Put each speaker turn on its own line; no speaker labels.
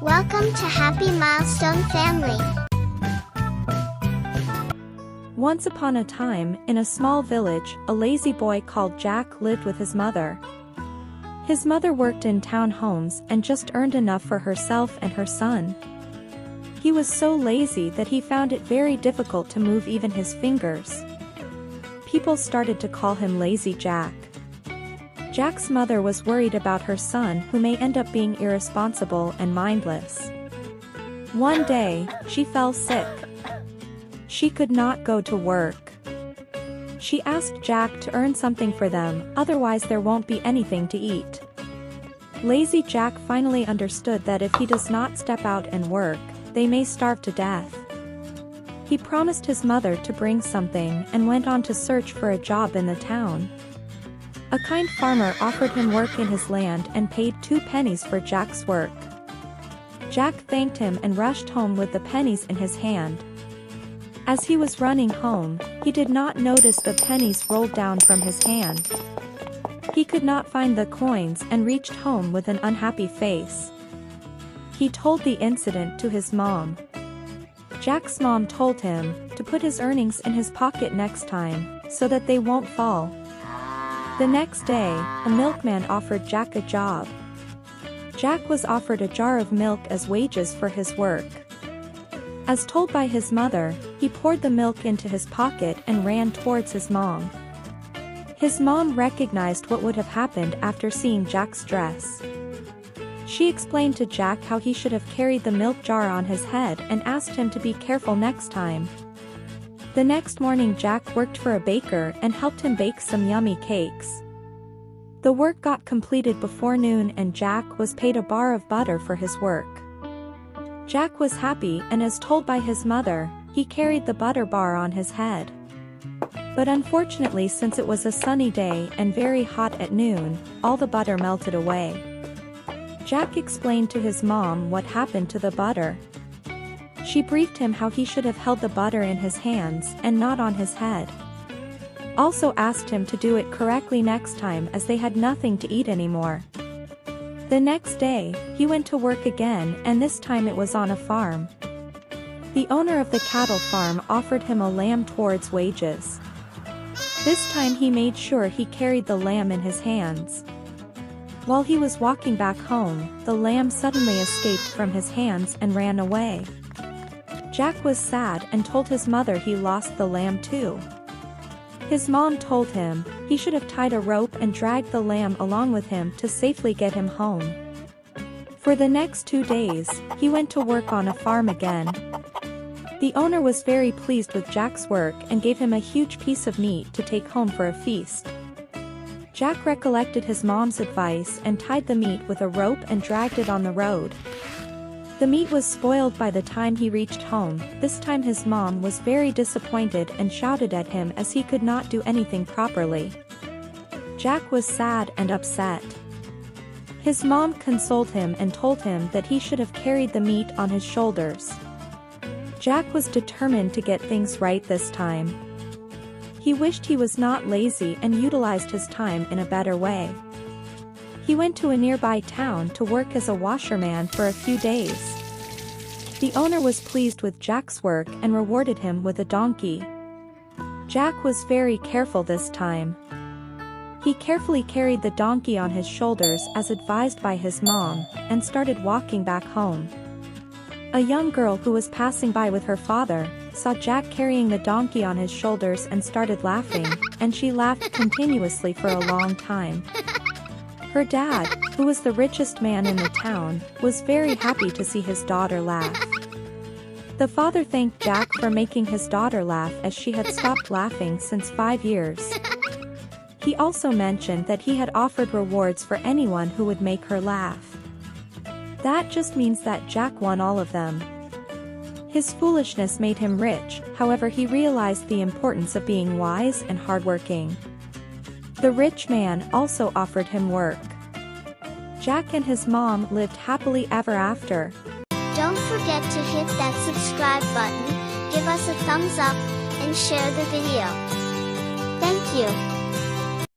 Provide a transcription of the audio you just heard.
Welcome to Happy Milestone Family.
Once upon a time, in a small village, a lazy boy called Jack lived with his mother. His mother worked in town homes and just earned enough for herself and her son. He was so lazy that he found it very difficult to move even his fingers. People started to call him Lazy Jack. Jack's mother was worried about her son who may end up being irresponsible and mindless. One day, she fell sick. She could not go to work. She asked Jack to earn something for them, otherwise there won't be anything to eat. Lazy Jack finally understood that if he does not step out and work, they may starve to death. He promised his mother to bring something and went on to search for a job in the town. A kind farmer offered him work in his land and paid 2 pennies for Jack's work. Jack thanked him and rushed home with the pennies in his hand. As he was running home, he did not notice the pennies rolled down from his hand. He could not find the coins and reached home with an unhappy face. He told the incident to his mom. Jack's mom told him to put his earnings in his pocket next time, so that they won't fall. The next day, a milkman offered Jack a job. Jack was offered a jar of milk as wages for his work. As told by his mother, he poured the milk into his pocket and ran towards his mom. His mom recognized what would have happened after seeing Jack's dress. She explained to Jack how he should have carried the milk jar on his head and asked him to be careful next time. The next morning Jack worked for a baker and helped him bake some yummy cakes. The work got completed before noon and Jack was paid a bar of butter for his work. Jack was happy and as told by his mother, he carried the butter bar on his head. But unfortunately, since it was a sunny day and very hot at noon, all the butter melted away. Jack explained to his mom what happened to the butter. She briefed him how he should have held the butter in his hands and not on his head. Also asked him to do it correctly next time as they had nothing to eat anymore. The next day, he went to work again and this time it was on a farm. The owner of the cattle farm offered him a lamb towards wages. This time he made sure he carried the lamb in his hands. While he was walking back home, the lamb suddenly escaped from his hands and ran away. Jack was sad and told his mother he lost the lamb too. His mom told him he should have tied a rope and dragged the lamb along with him to safely get him home. For the next 2 days, he went to work on a farm again. The owner was very pleased with Jack's work and gave him a huge piece of meat to take home for a feast. Jack recollected his mom's advice and tied the meat with a rope and dragged it on the road. The meat was spoiled by the time he reached home. This time his mom was very disappointed and shouted at him as he could not do anything properly. Jack was sad and upset. His mom consoled him and told him that he should have carried the meat on his shoulders. Jack was determined to get things right this time. He wished he was not lazy and utilized his time in a better way. He went to a nearby town to work as a washerman for a few days. The owner was pleased with Jack's work and rewarded him with a donkey. Jack was very careful this time. He carefully carried the donkey on his shoulders as advised by his mom, and started walking back home. A young girl who was passing by with her father, saw Jack carrying the donkey on his shoulders and started laughing, and she laughed continuously for a long time. Her dad, who was the richest man in the town, was very happy to see his daughter laugh. The father thanked Jack for making his daughter laugh as she had stopped laughing since 5 years. He also mentioned that he had offered rewards for anyone who would make her laugh. That just means that Jack won all of them. His foolishness made him rich, however he realized the importance of being wise and hardworking. The rich man also offered him work. Jack and his mom lived happily ever after.
Don't forget to hit that subscribe button, give us a thumbs up, and share the video. Thank you.